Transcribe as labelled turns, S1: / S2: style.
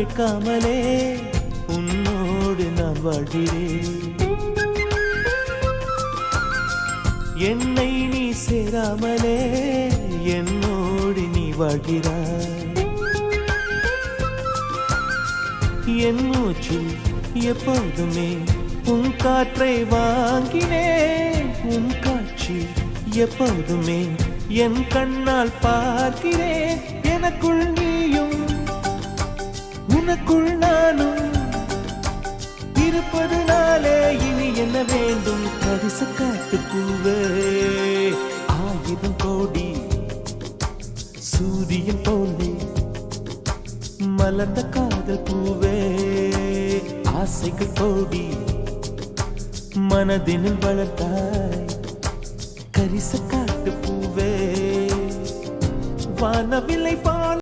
S1: கேட்காமலே உன்னோடு நான் வாழ்கிறேன். என்னை நீ சேராமலே என்னோடு நீ வாழ்கிறாய். என் மூச்சில் எப்போதுமே உன் காற்றை வாங்கினேன். உன் காட்சி எப்போதுமே என் கண்ணால் பார்க்கிறேன். எனக்குள் நீயும் உனக்குள் நானும் இருப்பதுனாலே இனி என்ன வேண்டும்? கரிச காட்டு பூவே, 1000 கோடி சூரியன் போலே மலர்ந்த காதல் பூவே, ஆசைகள் கோடி மனதினில் வளர்த்தாய். கரிச காட்டு பூவே, வானவில்லை பால்